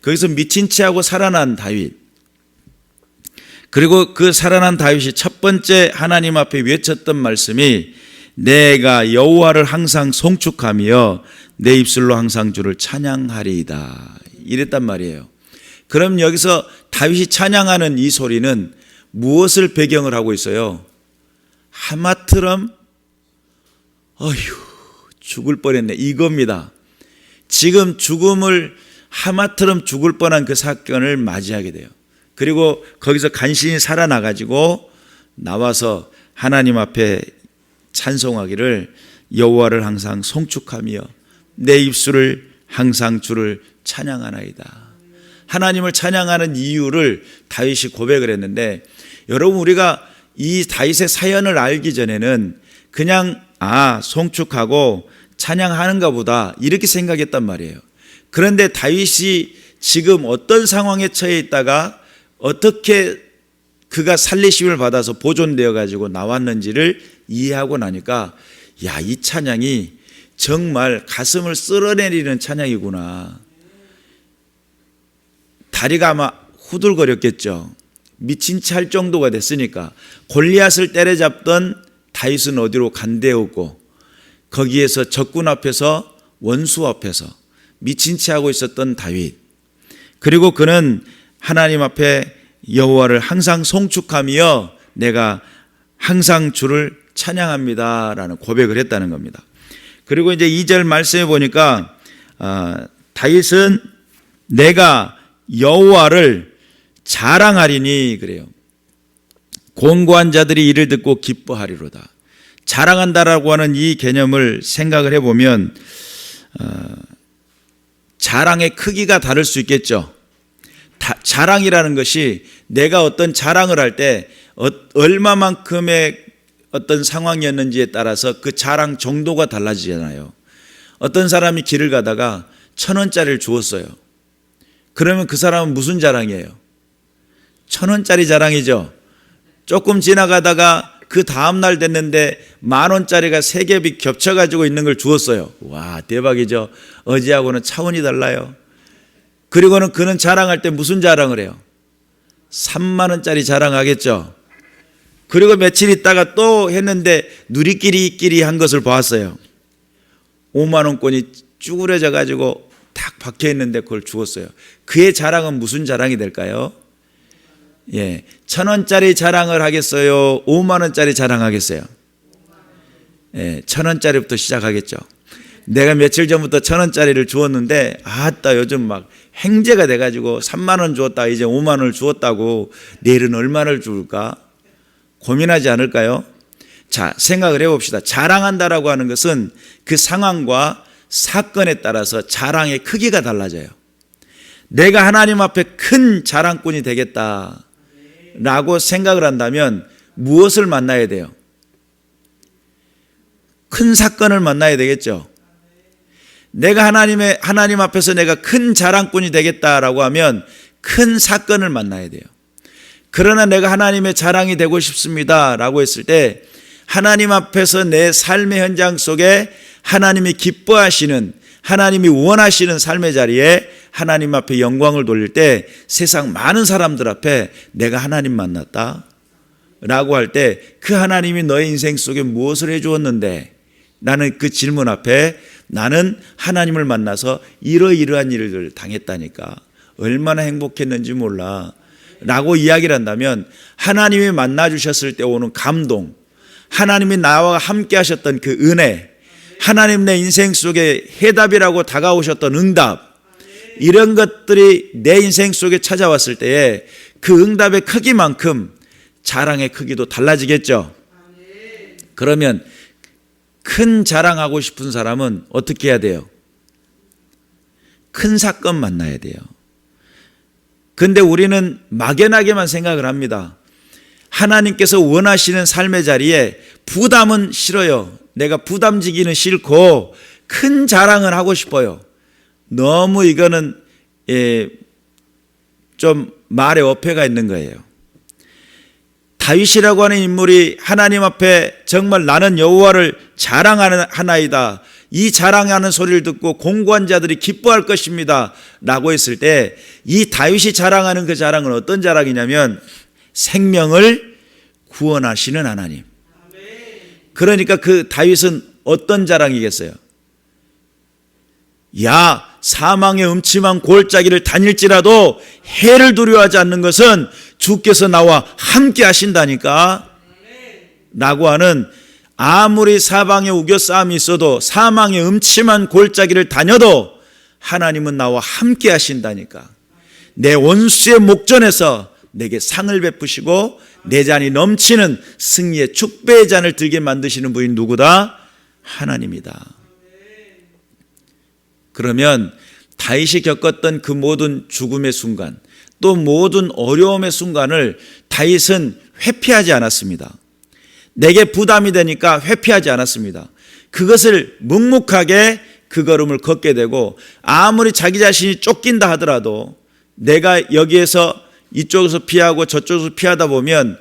거기서 미친 체하고 살아난 다윗, 그리고 그 살아난 다윗이 첫 번째 하나님 앞에 외쳤던 말씀이 내가 여호와를 항상 송축하며 내 입술로 항상 주를 찬양하리이다 이랬단 말이에요. 그럼 여기서 다윗이 찬양하는 이 소리는 무엇을 배경을 하고 있어요? 하마터면 어휴 죽을 뻔했네 이겁니다. 지금 죽음을 하마터면 죽을 뻔한 그 사건을 맞이하게 돼요. 그리고 거기서 간신히 살아나가지고 나와서 하나님 앞에 찬송하기를 여호와를 항상 송축하며 내 입술을 항상 주를 찬양하나이다. 하나님을 찬양하는 이유를 다윗이 고백을 했는데, 여러분 우리가 이 다윗의 사연을 알기 전에는 그냥 송축하고 찬양하는가 보다 이렇게 생각했단 말이에요. 그런데 다윗이 지금 어떤 상황에 처해 있다가 어떻게 그가 살리심을 받아서 보존되어 가지고 나왔는지를 이해하고 나니까 이 찬양이 정말 가슴을 쓸어내리는 찬양이구나. 다리가 아마 후들거렸겠죠. 미친 채 할 정도가 됐으니까. 골리앗을 때려잡던 다윗은 어디로 간데오고 거기에서 적군 앞에서 원수 앞에서 미친 채 하고 있었던 다윗, 그리고 그는 하나님 앞에 여호와를 항상 송축하며 내가 항상 주를 찬양합니다 라는 고백을 했다는 겁니다. 그리고 이제 2절 말씀해 보니까 다윗은 내가 여호와를 자랑하리니 그래요. 곤고한 자들이 이를 듣고 기뻐하리로다. 자랑한다라고 하는 이 개념을 생각을 해보면 자랑의 크기가 다를 수 있겠죠. 자랑이라는 것이 내가 어떤 자랑을 할 때 얼마만큼의 어떤 상황이었는지에 따라서 그 자랑 정도가 달라지잖아요. 어떤 사람이 길을 가다가 1,000원짜리를 주었어요. 그러면 그 사람은 무슨 자랑이에요? 1,000원짜리 자랑이죠. 조금 지나가다가 그 다음날 됐는데 10,000원짜리가 3겹이 겹쳐가지고 있는 걸 주었어요. 와, 대박이죠. 어제하고는 차원이 달라요. 그리고는 그는 자랑할 때 무슨 자랑을 해요? 30,000원짜리 자랑하겠죠. 그리고 며칠 있다가 또 했는데 누리끼리 한 것을 보았어요. 50,000원권이 쭈그려져 가지고 탁 박혀 있는데 그걸 주었어요. 그의 자랑은 무슨 자랑이 될까요? 1,000원짜리 자랑을 하겠어요? 50,000원짜리 자랑하겠어요? 1,000원짜리부터 시작하겠죠. 내가 며칠 전부터 1,000원짜리를 주었는데 아따 요즘 막 행제가 돼가지고 30,000원 주었다 이제 50,000원을 주었다고 내일은 얼마를 줄까? 고민하지 않을까요? 자, 생각을 해봅시다. 자랑한다라고 하는 것은 그 상황과 사건에 따라서 자랑의 크기가 달라져요. 내가 하나님 앞에 큰 자랑꾼이 되겠다라고 생각을 한다면 무엇을 만나야 돼요? 큰 사건을 만나야 되겠죠. 내가 하나님 앞에서 내가 큰 자랑꾼이 되겠다라고 하면 큰 사건을 만나야 돼요. 그러나 내가 하나님의 자랑이 되고 싶습니다라고 했을 때 하나님 앞에서 내 삶의 현장 속에 하나님이 기뻐하시는, 하나님이 원하시는 삶의 자리에 하나님 앞에 영광을 돌릴 때 세상 많은 사람들 앞에 내가 하나님 만났다 라고 할 때 그 하나님이 너의 인생 속에 무엇을 해주었는데, 나는 그 질문 앞에 나는 하나님을 만나서 이러이러한 일을 당했다니까 얼마나 행복했는지 몰라 라고 이야기를 한다면, 하나님이 만나주셨을 때 오는 감동, 하나님이 나와 함께 하셨던 그 은혜, 하나님 내 인생 속에 해답이라고 다가오셨던 응답, 이런 것들이 내 인생 속에 찾아왔을 때에 그 응답의 크기만큼 자랑의 크기도 달라지겠죠. 그러면 큰 자랑하고 싶은 사람은 어떻게 해야 돼요? 큰 사건 만나야 돼요. 근데 우리는 막연하게만 생각을 합니다. 하나님께서 원하시는 삶의 자리에 부담은 싫어요. 내가 부담지기는 싫고 큰 자랑을 하고 싶어요. 너무 이거는 좀 말에 어폐가 있는 거예요. 다윗이라고 하는 인물이 하나님 앞에 정말 나는 여호와를 자랑하나이다, 이 자랑하는 소리를 듣고 공고한 자들이 기뻐할 것입니다 라고 했을 때, 이 다윗이 자랑하는 그 자랑은 어떤 자랑이냐면 생명을 구원하시는 하나님. 그러니까 그 다윗은 어떤 자랑이겠어요? 야, 사망의 음침한 골짜기를 다닐지라도 해를 두려워하지 않는 것은 주께서 나와 함께 하신다니까 라고 하는, 아무리 사방에 우겨싸움이 있어도 사망의 음침한 골짜기를 다녀도 하나님은 나와 함께 하신다니까. 내 원수의 목전에서 내게 상을 베푸시고 내 잔이 넘치는 승리의 축배의 잔을 들게 만드시는 분이 누구다? 하나님이다. 그러면 다윗이 겪었던 그 모든 죽음의 순간, 또 모든 어려움의 순간을 다윗은 회피하지 않았습니다. 내게 부담이 되니까 회피하지 않았습니다. 그것을 묵묵하게 그 걸음을 걷게 되고, 아무리 자기 자신이 쫓긴다 하더라도 내가 여기에서 이쪽에서 피하고 저쪽에서 피하다 보면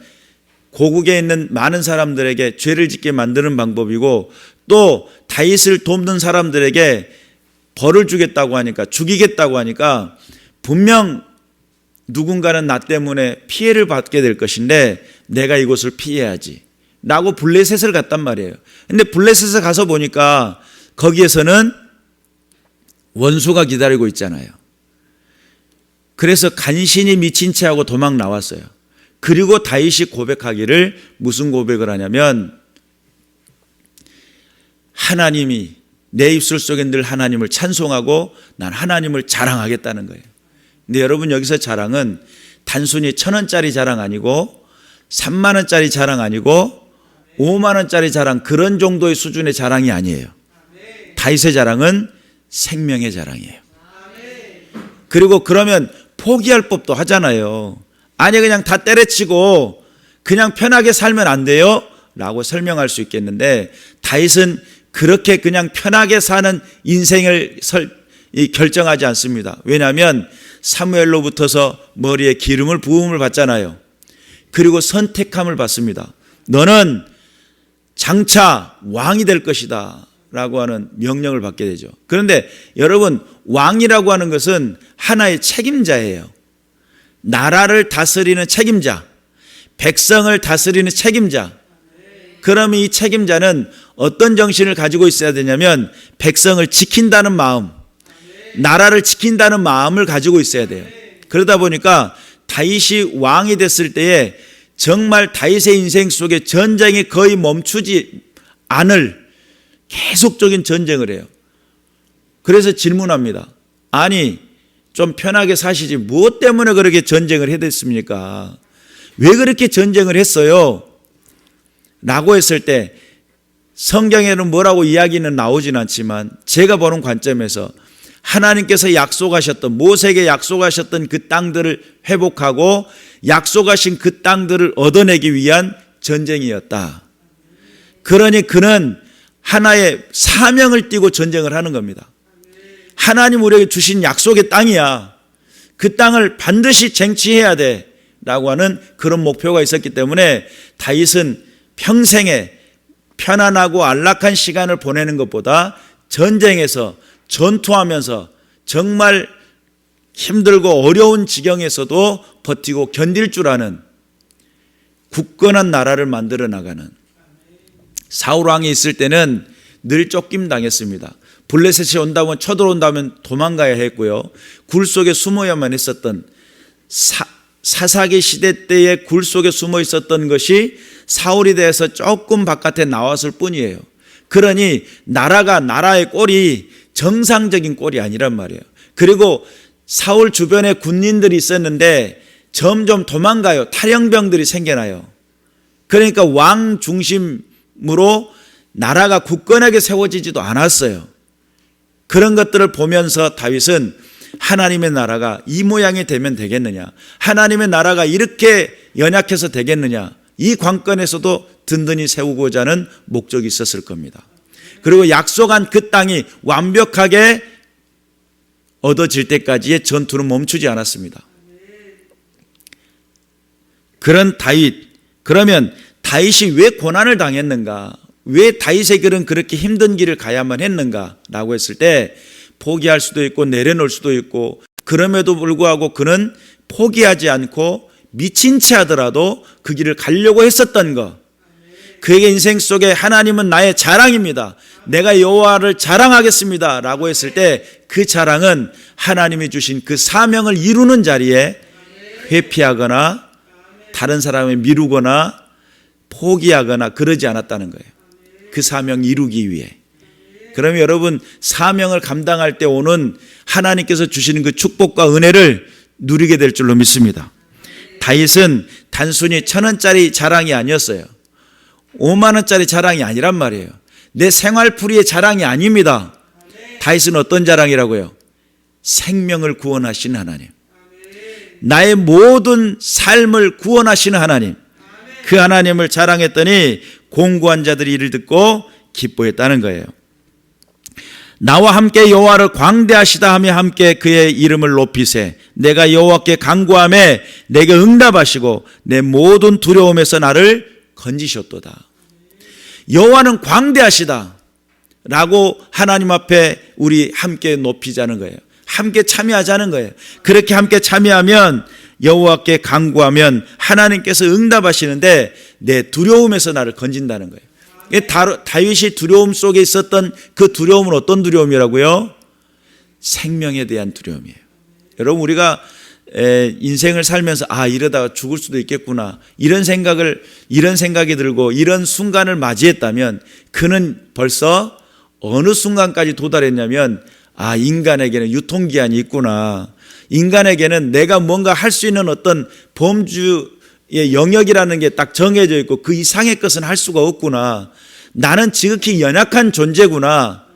고국에 있는 많은 사람들에게 죄를 짓게 만드는 방법이고, 또 다윗을 돕는 사람들에게 벌을 주겠다고 하니까, 죽이겠다고 하니까 분명 누군가는 나 때문에 피해를 받게 될 것인데 내가 이곳을 피해야지 라고 블레셋을 갔단 말이에요. 근데 블레셋에 가서 보니까 거기에서는 원수가 기다리고 있잖아요. 그래서 간신히 미친 채 하고 도망 나왔어요. 그리고 다윗이 고백하기를, 무슨 고백을 하냐면, 하나님이 내 입술 속에 늘 하나님을 찬송하고 난 하나님을 자랑하겠다는 거예요. 근데 여러분, 여기서 자랑은 단순히 1,000원짜리 자랑 아니고 3만원짜리 자랑 아니고 5만원짜리 자랑, 그런 정도의 수준의 자랑이 아니에요. 다윗의 자랑은 생명의 자랑이에요. 그리고 그러면 포기할 법도 하잖아요. 아니, 그냥 다 때려치고 그냥 편하게 살면 안 돼요? 라고 설명할 수 있겠는데, 다윗은 그렇게 그냥 편하게 사는 인생을 결정하지 않습니다. 왜냐하면 사무엘로부터서 머리에 기름을 부음을 받잖아요. 그리고 선택함을 받습니다. 너는 장차 왕이 될 것이다 라고 하는 명령을 받게 되죠. 그런데 여러분, 왕이라고 하는 것은 하나의 책임자예요. 나라를 다스리는 책임자, 백성을 다스리는 책임자. 그러면 이 책임자는 어떤 정신을 가지고 있어야 되냐면, 백성을 지킨다는 마음, 나라를 지킨다는 마음을 가지고 있어야 돼요. 그러다 보니까 다윗이 왕이 됐을 때에 정말 다윗의 인생 속에 전쟁이 거의 멈추지 않을 계속적인 전쟁을 해요. 그래서 질문합니다. 아니, 좀 편하게 사시지 무엇 때문에 그렇게 전쟁을 해댔습니까? 왜 그렇게 전쟁을 했어요? 라고 했을 때 성경에는 뭐라고 이야기는 나오진 않지만, 제가 보는 관점에서 하나님께서 약속하셨던, 모세에게 약속하셨던 그 땅들을 회복하고 약속하신 그 땅들을 얻어내기 위한 전쟁이었다. 그러니 그는 하나의 사명을 띠고 전쟁을 하는 겁니다. 하나님 우리에게 주신 약속의 땅이야. 그 땅을 반드시 쟁취해야 돼 라고 하는 그런 목표가 있었기 때문에 다윗은 평생에 편안하고 안락한 시간을 보내는 것보다 전쟁에서 전투하면서 정말 힘들고 어려운 지경에서도 버티고 견딜 줄 아는 굳건한 나라를 만들어 나가는, 사울 왕이 있을 때는 늘 쫓김 당했습니다. 블레셋이 온다면, 쳐들어온다면 도망가야 했고요. 굴 속에 숨어야만 했었던, 사사기 시대 때에 굴 속에 숨어 있었던 것이 사울이 돼서 조금 바깥에 나왔을 뿐이에요. 그러니 나라의 꼴이 정상적인 꼴이 아니란 말이에요. 그리고 사울 주변에 군인들이 있었는데 점점 도망가요. 탈영병들이 생겨나요. 그러니까 왕 중심으로 나라가 굳건하게 세워지지도 않았어요. 그런 것들을 보면서 다윗은 하나님의 나라가 이 모양이 되면 되겠느냐, 하나님의 나라가 이렇게 연약해서 되겠느냐, 이 관건에서도 든든히 세우고자 하는 목적이 있었을 겁니다. 그리고 약속한 그 땅이 완벽하게 얻어질 때까지의 전투는 멈추지 않았습니다. 그런 다윗, 그러면 다윗이 왜 고난을 당했는가? 왜 다윗의 길은 그렇게 힘든 길을 가야만 했는가라고 했을 때 포기할 수도 있고 내려놓을 수도 있고, 그럼에도 불구하고 그는 포기하지 않고 미친 채 하더라도 그 길을 가려고 했었던 것, 그에게 인생 속에 하나님은 나의 자랑입니다, 내가 여호와를 자랑하겠습니다 라고 했을 때 그 자랑은 하나님이 주신 그 사명을 이루는 자리에 회피하거나 다른 사람을 미루거나 포기하거나 그러지 않았다는 거예요. 그 사명 이루기 위해. 그러면 여러분, 사명을 감당할 때 오는 하나님께서 주시는 그 축복과 은혜를 누리게 될 줄로 믿습니다. 다윗은 단순히 1,000원짜리 자랑이 아니었어요. 5만 원짜리 자랑이 아니란 말이에요. 내 생활풀이의 자랑이 아닙니다. 다윗은 어떤 자랑이라고요? 생명을 구원하신 하나님, 나의 모든 삶을 구원하시는 하나님, 그 하나님을 자랑했더니 공고한 자들이 이를 듣고 기뻐했다는 거예요. 나와 함께 여호와를 광대하시다 하며 함께 그의 이름을 높이세. 내가 여호와께 간구하매 내게 응답하시고 내 모든 두려움에서 나를 건지셨도다. 여호와는 광대하시다 라고 하나님 앞에 우리 함께 높이자는 거예요. 함께 참여하자는 거예요. 그렇게 함께 참여하면, 여호와께 간구하면 하나님께서 응답하시는데 내 두려움에서 나를 건진다는 거예요. 다윗이 두려움 속에 있었던 그 두려움은 어떤 두려움이라고요? 생명에 대한 두려움이에요. 여러분, 우리가 인생을 살면서 이러다가 죽을 수도 있겠구나, 이런 생각이 들고 이런 순간을 맞이했다면 그는 벌써 어느 순간까지 도달했냐면, 인간에게는 유통기한이 있구나, 인간에게는 내가 뭔가 할 수 있는 어떤 범주의 영역이라는 게 딱 정해져 있고 그 이상의 것은 할 수가 없구나, 나는 지극히 연약한 존재구나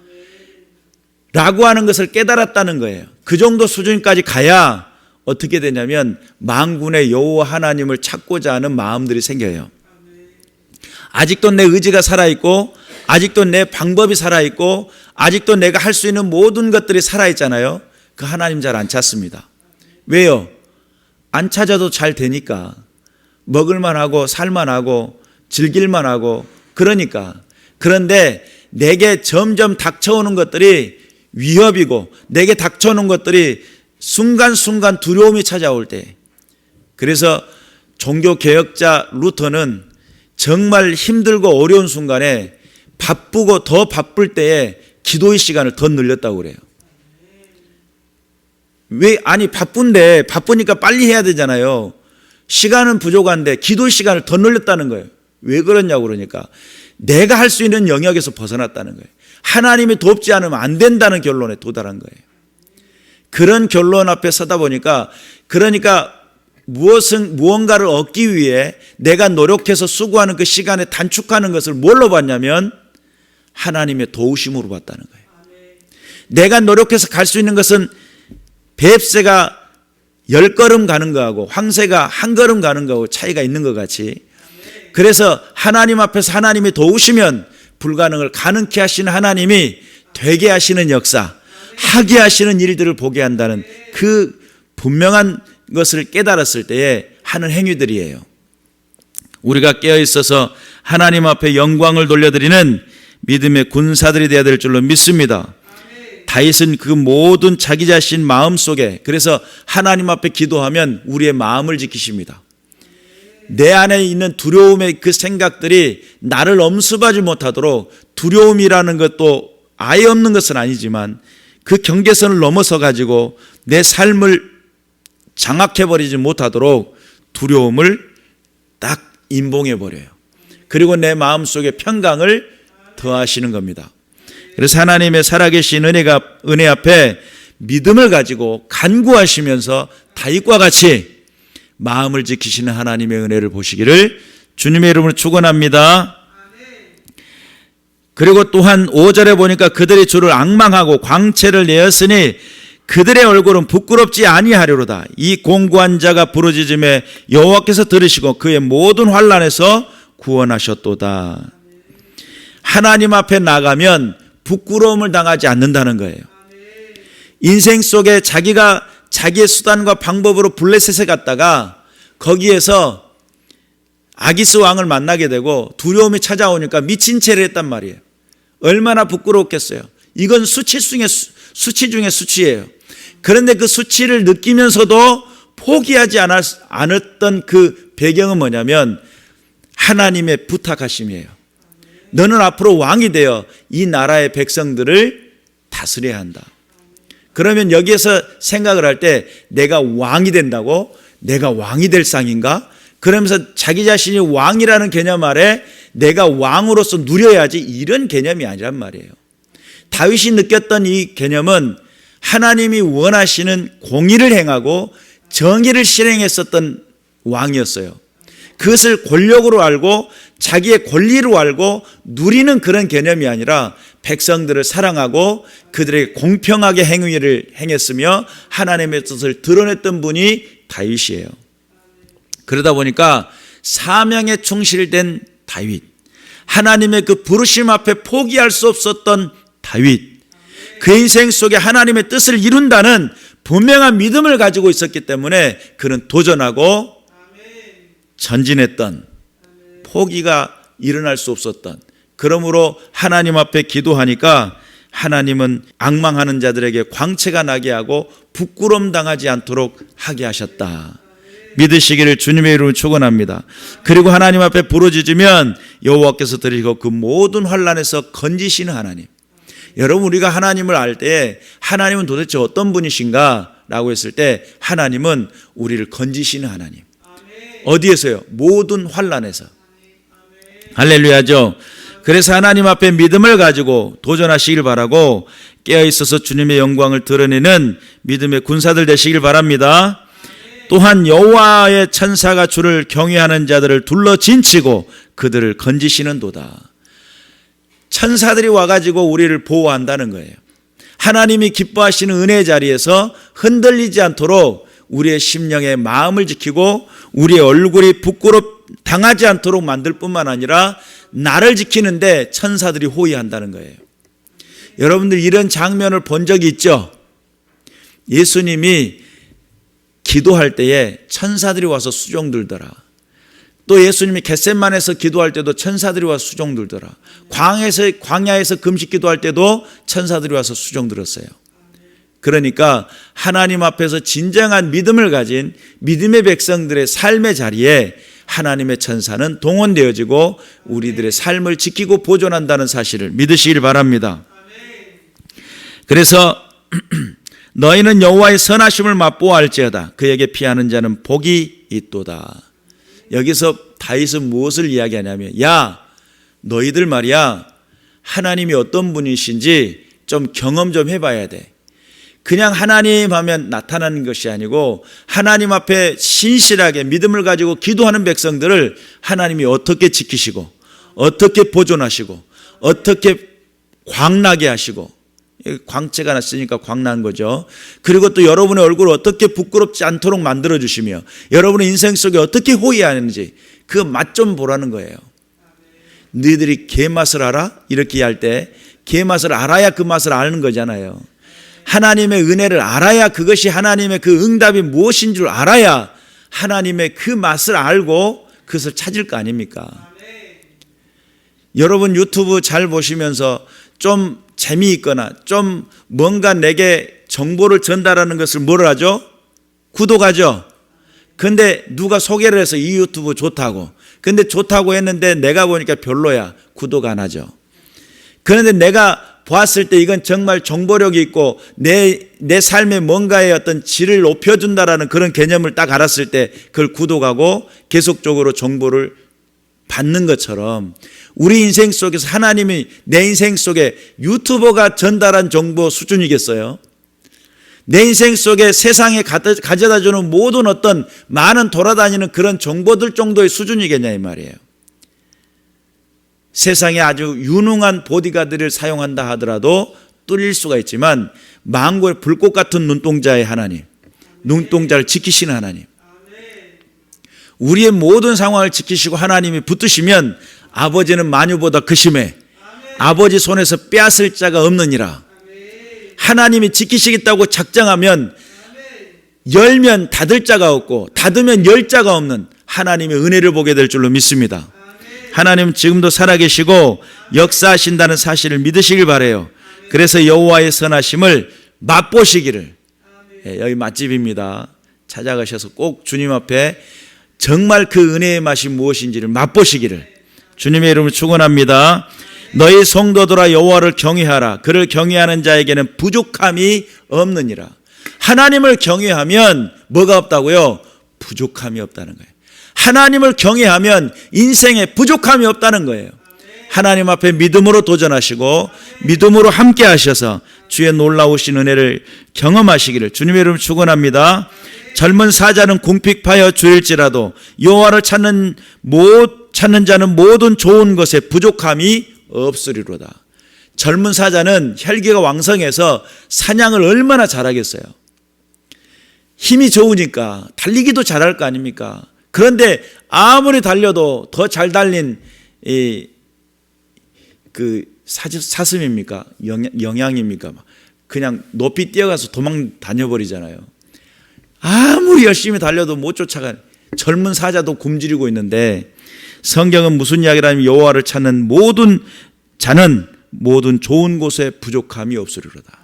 라고 하는 것을 깨달았다는 거예요. 그 정도 수준까지 가야 어떻게 되냐면 만군의 여호와 하나님을 찾고자 하는 마음들이 생겨요. 아직도 내 의지가 살아있고, 아직도 내 방법이 살아있고, 아직도 내가 할 수 있는 모든 것들이 살아있잖아요. 그 하나님 잘 안 찾습니다. 왜요? 안 찾아도 잘 되니까. 먹을만 하고 살만 하고 즐길만 하고 그러니까. 그런데 내게 점점 닥쳐오는 것들이 위협이고, 내게 닥쳐오는 것들이 순간순간 두려움이 찾아올 때, 그래서 종교개혁자 루터는 정말 힘들고 어려운 순간에 바쁘고 더 바쁠 때에 기도의 시간을 더 늘렸다고 그래요. 왜? 바쁜데, 바쁘니까 빨리 해야 되잖아요. 시간은 부족한데 기도의 시간을 더 늘렸다는 거예요. 왜 그러냐고 그러니까 내가 할 수 있는 영역에서 벗어났다는 거예요. 하나님이 돕지 않으면 안 된다는 결론에 도달한 거예요. 그런 결론 앞에 서다 보니까, 그러니까 무언가를 얻기 위해 내가 노력해서 수고하는 그 시간에 단축하는 것을 뭘로 봤냐면 하나님의 도우심으로 봤다는 거예요. 내가 노력해서 갈 수 있는 것은 뱁새가 10걸음 가는 거하고 황새가 1걸음 가는 거하고 차이가 있는 것 같이, 그래서 하나님 앞에서 하나님이 도우시면 불가능을 가능케 하시는 하나님이 되게 하시는 역사, 하게 하시는 일들을 보게 한다는 그 분명한 것을 깨달았을 때에 하는 행위들이에요. 우리가 깨어있어서 하나님 앞에 영광을 돌려드리는 믿음의 군사들이 되어야 될 줄로 믿습니다. 다윗은 그 모든 자기 자신 마음속에, 그래서 하나님 앞에 기도하면 우리의 마음을 지키십니다. 내 안에 있는 두려움의 그 생각들이 나를 엄습하지 못하도록, 두려움이라는 것도 아예 없는 것은 아니지만 그 경계선을 넘어서 가지고 내 삶을 장악해버리지 못하도록 두려움을 딱 임봉해버려요. 그리고 내 마음속에 평강을 더하시는 겁니다. 그래서 하나님의 살아계신 은혜 앞에 믿음을 가지고 간구하시면서 다윗과 같이 마음을 지키시는 하나님의 은혜를 보시기를 주님의 이름으로 축원합니다. 그리고 또한 5절에 보니까 그들이 주를 앙망하고 광채를 내었으니 그들의 얼굴은 부끄럽지 아니하리로다. 이 공고한 자가 부르짖음에 여호와께서 들으시고 그의 모든 환난에서 구원하셨도다. 하나님 앞에 나가면 부끄러움을 당하지 않는다는 거예요. 인생 속에 자기가 자기의 수단과 방법으로 블레셋에 갔다가 거기에서 아기스 왕을 만나게 되고 두려움이 찾아오니까 미친 채를 했단 말이에요. 얼마나 부끄러웠겠어요. 이건 수치 중에 수치예요. 그런데 그 수치를 느끼면서도 포기하지 않았던 그 배경은 뭐냐면 하나님의 부탁하심이에요. 너는 앞으로 왕이 되어 이 나라의 백성들을 다스려야 한다. 그러면 여기에서 생각을 할 때 내가 왕이 된다고? 내가 왕이 될 상인가? 그러면서 자기 자신이 왕이라는 개념 아래 내가 왕으로서 누려야지, 이런 개념이 아니란 말이에요. 다윗이 느꼈던 이 개념은 하나님이 원하시는 공의를 행하고 정의를 실행했었던 왕이었어요. 그것을 권력으로 알고 자기의 권리로 알고 누리는 그런 개념이 아니라 백성들을 사랑하고 그들에게 공평하게 행위를 행했으며 하나님의 뜻을 드러냈던 분이 다윗이에요. 그러다 보니까 사명에 충실된 다윗, 하나님의 그 부르심 앞에 포기할 수 없었던 다윗, 그 인생 속에 하나님의 뜻을 이룬다는 분명한 믿음을 가지고 있었기 때문에 그는 도전하고 전진했던, 포기가 일어날 수 없었던, 그러므로 하나님 앞에 기도하니까 하나님은 앙망하는 자들에게 광채가 나게 하고 부끄러움 당하지 않도록 하게 하셨다. 믿으시기를 주님의 이름으로 축원합니다. 그리고 하나님 앞에 부르짖으면 여호와께서 들으시고 그 모든 환난에서 건지시는 하나님. 여러분, 우리가 하나님을 알 때 하나님은 도대체 어떤 분이신가 라고 했을 때 하나님은 우리를 건지시는 하나님. 어디에서요? 모든 환난에서. 할렐루야죠. 그래서 하나님 앞에 믿음을 가지고 도전하시길 바라고 깨어있어서 주님의 영광을 드러내는 믿음의 군사들 되시길 바랍니다. 또한 여호와의 천사가 주를 경외하는 자들을 둘러 진치고 그들을 건지시는도다. 천사들이 와가지고 우리를 보호한다는 거예요. 하나님이 기뻐하시는 은혜의 자리에서 흔들리지 않도록 우리의 심령의 마음을 지키고 우리의 얼굴이 부끄럽 당하지 않도록 만들 뿐만 아니라 나를 지키는데 천사들이 호위한다는 거예요. 여러분들 이런 장면을 본 적이 있죠? 예수님이 기도할 때에 천사들이 와서 수종 들더라. 또 예수님이 겟세마네에서 기도할 때도 천사들이 와서 수종 들더라. 광야에서 금식 기도할 때도 천사들이 와서 수종 들었어요. 그러니까 하나님 앞에서 진정한 믿음을 가진 믿음의 백성들의 삶의 자리에 하나님의 천사는 동원되어지고 우리들의 삶을 지키고 보존한다는 사실을 믿으시길 바랍니다. 그래서 너희는 여호와의 선하심을 맛보아할지어다. 그에게 피하는 자는 복이 있도다. 여기서 다윗은 무엇을 이야기하냐면, 야, 너희들 말이야, 하나님이 어떤 분이신지 좀 경험 좀 해봐야 돼. 그냥 하나님 하면 나타나는 것이 아니고 하나님 앞에 신실하게 믿음을 가지고 기도하는 백성들을 하나님이 어떻게 지키시고 어떻게 보존하시고 어떻게 광나게 하시고, 광채가 났으니까 광난 거죠. 그리고 또 여러분의 얼굴을 어떻게 부끄럽지 않도록 만들어주시며 여러분의 인생 속에 어떻게 호위하는지 그 맛 좀 보라는 거예요. 너희들이 개맛을 알아? 이렇게 할 때 개맛을 알아야 그 맛을 아는 거잖아요. 하나님의 은혜를 알아야, 그것이 하나님의 그 응답이 무엇인 줄 알아야 하나님의 그 맛을 알고 그것을 찾을 거 아닙니까? 여러분 유튜브 잘 보시면서 좀 재미있거나 좀 뭔가 내게 정보를 전달하는 것을 뭐를 하죠? 구독하죠. 근데 누가 소개를 해서 이 유튜브 좋다고, 근데 좋다고 했는데 내가 보니까 별로야, 구독 안 하죠. 그런데 내가 보았을 때 이건 정말 정보력이 있고 내 삶에 뭔가의 어떤 질을 높여준다라는 그런 개념을 딱 알았을 때 그걸 구독하고 계속적으로 정보를 받는 것처럼 우리 인생 속에서 하나님이 내 인생 속에 유튜버가 전달한 정보 수준이겠어요? 내 인생 속에 세상에 가져다주는 모든 어떤 많은 돌아다니는 그런 정보들 정도의 수준이겠냐 이 말이에요. 세상에 아주 유능한 보디가드를 사용한다 하더라도 뚫릴 수가 있지만 망고의 불꽃 같은 눈동자의 하나님, 눈동자를 지키시는 하나님, 우리의 모든 상황을 지키시고 하나님이 붙드시면 아버지는 만유보다 크심에 아버지 손에서 빼앗을 자가 없느니라. 하나님이 지키시겠다고 작정하면 열면 닫을 자가 없고 닫으면 열 자가 없는 하나님의 은혜를 보게 될 줄로 믿습니다. 하나님은 지금도 살아계시고 역사하신다는 사실을 믿으시길 바라요. 그래서 여호와의 선하심을 맛보시기를, 여기 맛집입니다. 찾아가셔서 꼭 주님 앞에 정말 그 은혜의 맛이 무엇인지를 맛보시기를 주님의 이름으로 축원합니다. 너희 성도들아 여호와를 경외하라. 그를 경외하는 자에게는 부족함이 없느니라. 하나님을 경외하면 뭐가 없다고요? 부족함이 없다는 거예요. 하나님을 경외하면 인생에 부족함이 없다는 거예요. 하나님 앞에 믿음으로 도전하시고 믿음으로 함께 하셔서 주의 놀라우신 은혜를 경험하시기를 주님의 이름으로 축원합니다. 젊은 사자는 궁핍하여 줄일지라도 여호와를 찾는 자는 모든 좋은 것에 부족함이 없으리로다. 젊은 사자는 혈기가 왕성해서 사냥을 얼마나 잘하겠어요. 힘이 좋으니까 달리기도 잘할 거 아닙니까? 그런데 아무리 달려도 더 잘 달린 그 사슴입니까? 영양입니까? 그냥 높이 뛰어가서 도망 다녀버리잖아요. 아무리 열심히 달려도 못 쫓아가. 젊은 사자도 굶주리고 있는데 성경은 무슨 이야기라면 여호와를 찾는 모든 자는 모든 좋은 곳에 부족함이 없으리로다.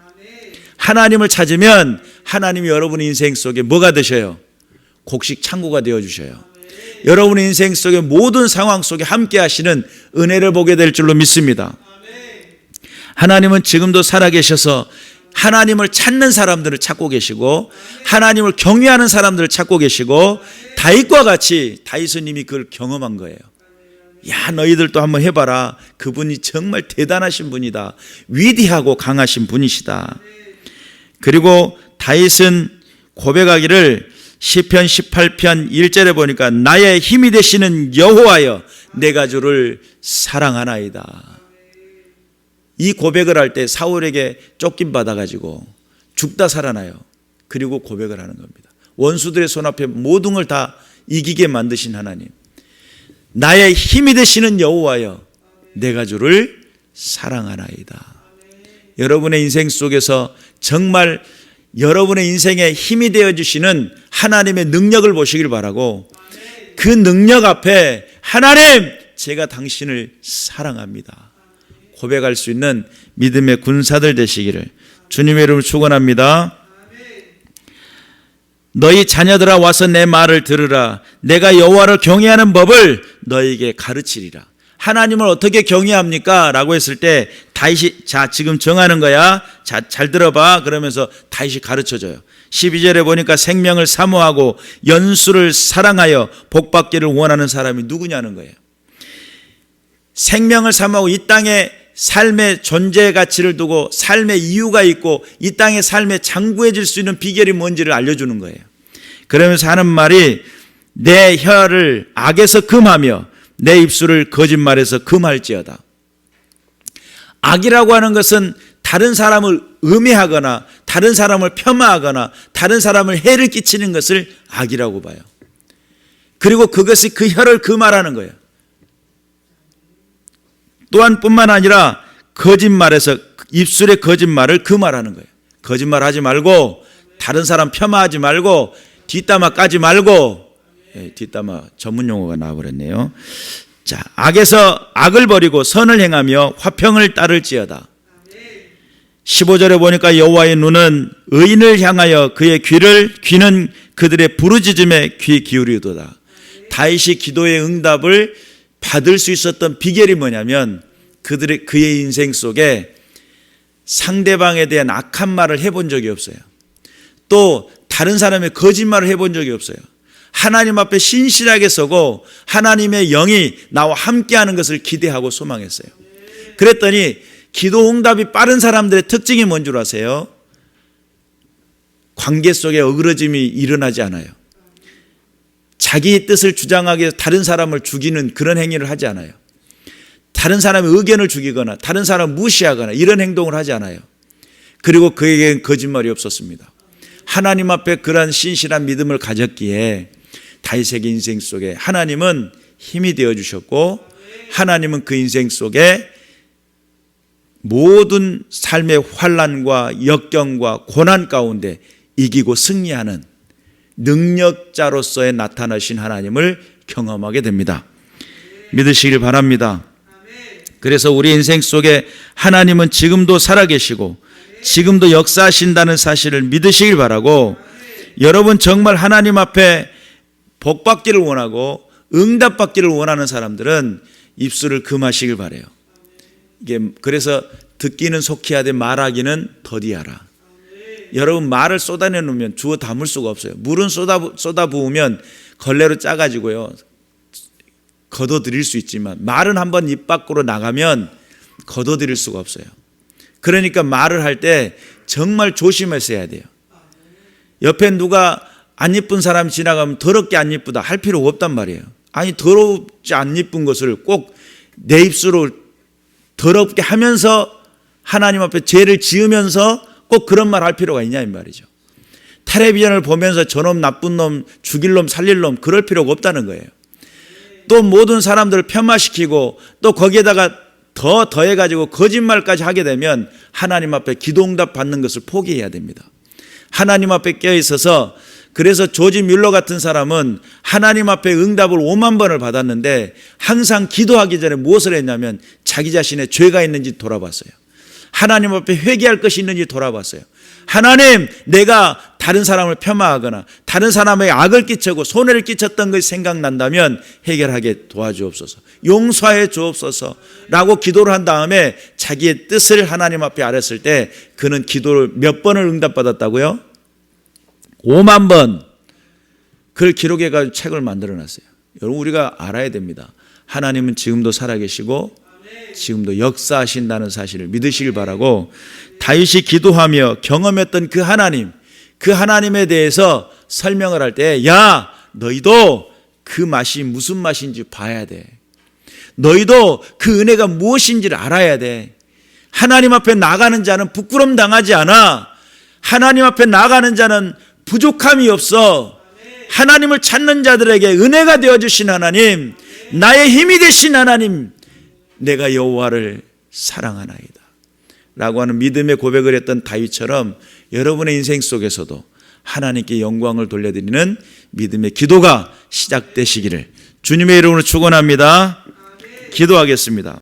하나님을 찾으면 하나님이 여러분의 인생 속에 뭐가 되셔요? 곡식 창고가 되어주셔요. 여러분의 인생 속의 모든 상황 속에 함께 하시는 은혜를 보게 될 줄로 믿습니다. 하나님은 지금도 살아계셔서 하나님을 찾는 사람들을 찾고 계시고 하나님을 경외하는 사람들을 찾고 계시고 다윗과 같이 다윗은 이미 그걸 경험한 거예요. 야, 너희들도 한번 해봐라. 그분이 정말 대단하신 분이다. 위대하고 강하신 분이시다. 그리고 다윗은 고백하기를 시편 18편 1절에 보니까 나의 힘이 되시는 여호와여 내가 주를 사랑하나이다. 이 고백을 할 때 사울에게 쫓김 받아가지고 죽다 살아나요. 그리고 고백을 하는 겁니다. 원수들의 손 앞에 모든 걸 다 이기게 만드신 하나님, 나의 힘이 되시는 여호와여 내가 주를 사랑하나이다. 여러분의 인생 속에서 정말 여러분의 인생에 힘이 되어주시는 하나님의 능력을 보시길 바라고 그 능력 앞에 하나님 제가 당신을 사랑합니다 고백할 수 있는 믿음의 군사들 되시기를 주님의 이름으로 축원합니다. 너희 자녀들아 와서 내 말을 들으라. 내가 여호와를 경외하는 법을 너희에게 가르치리라. 하나님을 어떻게 경외합니까? 라고 했을 때 다윗이 자 지금 정하는 거야. 자 잘 들어봐. 그러면서 다윗이 가르쳐줘요. 12절에 보니까 생명을 사모하고 연수를 사랑하여 복받기를 원하는 사람이 누구냐는 거예요. 생명을 사모하고 이 땅에 삶의 존재 가치를 두고 삶의 이유가 있고 이 땅의 삶에 장구해질 수 있는 비결이 뭔지를 알려주는 거예요. 그러면서 하는 말이 내 혀를 악에서 금하며 내 입술을 거짓말에서 금할지어다. 악이라고 하는 것은 다른 사람을 음해하거나 다른 사람을 폄하하거나 다른 사람을 해를 끼치는 것을 악이라고 봐요. 그리고 그것이 그 혀를 금하라는 거예요. 또한 뿐만 아니라 거짓말에서 입술의 거짓말을 금하라는 거예요. 거짓말하지 말고 다른 사람 폄하하지 말고 뒷담화 까지 말고 뒷담화 전문 용어가 나와버렸네요. 자, 악에서 악을 버리고 선을 행하며 화평을 따를지어다. 15절에 보니까 여호와의 눈은 의인을 향하여 그의 귀는 그들의 부르짖음에 귀 기울이도다. 다윗이 기도의 응답을 받을 수 있었던 비결이 뭐냐면 그의 인생 속에 상대방에 대한 악한 말을 해본 적이 없어요. 또 다른 사람의 거짓말을 해본 적이 없어요. 하나님 앞에 신실하게 서고 하나님의 영이 나와 함께하는 것을 기대하고 소망했어요. 그랬더니 기도 응답이 빠른 사람들의 특징이 뭔 줄 아세요? 관계 속에 어그러짐이 일어나지 않아요. 자기의 뜻을 주장하기 위해서 다른 사람을 죽이는 그런 행위를 하지 않아요. 다른 사람의 의견을 죽이거나 다른 사람을 무시하거나 이런 행동을 하지 않아요. 그리고 그에게는 거짓말이 없었습니다. 하나님 앞에 그러한 신실한 믿음을 가졌기에 다윗의 인생 속에 하나님은 힘이 되어주셨고 하나님은 그 인생 속에 모든 삶의 환난과 역경과 고난 가운데 이기고 승리하는 능력자로서의 나타나신 하나님을 경험하게 됩니다. 믿으시길 바랍니다. 그래서 우리 인생 속에 하나님은 지금도 살아계시고 지금도 역사하신다는 사실을 믿으시길 바라고, 여러분 정말 하나님 앞에 복받기를 원하고 응답받기를 원하는 사람들은 입술을 금하시길 바라요. 이게 그래서 듣기는 속히 하되 말하기는 더디하라. 여러분 말을 쏟아내 놓으면 주워 담을 수가 없어요. 물은 쏟아 부으면 걸레로 짜가지고요 걷어들일 수 있지만, 말은 한번 입 밖으로 나가면 걷어들일 수가 없어요. 그러니까 말을 할 때 정말 조심해서 해야 돼요. 옆에 누가 안 예쁜 사람이 지나가면 더럽게 안 예쁘다 할 필요가 없단 말이에요. 아니, 더럽지 안 예쁜 것을 꼭 내 입술로 더럽게 하면서 하나님 앞에 죄를 지으면서 꼭 그런 말 할 필요가 있냐 이 말이죠. 텔레비전을 보면서 저놈 나쁜 놈 죽일 놈 살릴 놈 그럴 필요가 없다는 거예요. 또 모든 사람들을 폄하시키고 또 거기에다가 더해가지고 거짓말까지 하게 되면 하나님 앞에 기도응답 받는 것을 포기해야 됩니다. 하나님 앞에 껴있어서, 그래서 조지 뮬러 같은 사람은 하나님 앞에 응답을 5만 번을 받았는데 항상 기도하기 전에 무엇을 했냐면 자기 자신의 죄가 있는지 돌아봤어요. 하나님 앞에 회개할 것이 있는지 돌아봤어요. 하나님, 내가 다른 사람을 폄하하거나 다른 사람에게 악을 끼치고 손해를 끼쳤던 것이 생각난다면 해결하게 도와주옵소서, 용서해 주옵소서 라고 기도를 한 다음에 자기의 뜻을 하나님 앞에 아뢰었을 때 그는 기도를 몇 번을 응답받았다고요? 5만 번. 그걸 기록해가지고 책을 만들어놨어요. 여러분, 우리가 알아야 됩니다. 하나님은 지금도 살아계시고 지금도 역사하신다는 사실을 믿으시길 바라고, 다윗이 기도하며 경험했던 그 하나님에 대해서 설명을 할 때, 야, 너희도 그 맛이 무슨 맛인지 봐야 돼. 너희도 그 은혜가 무엇인지를 알아야 돼. 하나님 앞에 나가는 자는 부끄럼 당하지 않아. 하나님 앞에 나가는 자는 부족함이 없어. 하나님을 찾는 자들에게 은혜가 되어주신 하나님, 나의 힘이 되신 하나님, 내가 여호와를 사랑하나이다 라고 하는 믿음의 고백을 했던 다윗처럼 여러분의 인생 속에서도 하나님께 영광을 돌려드리는 믿음의 기도가 시작되시기를 주님의 이름으로 축원합니다. 기도하겠습니다.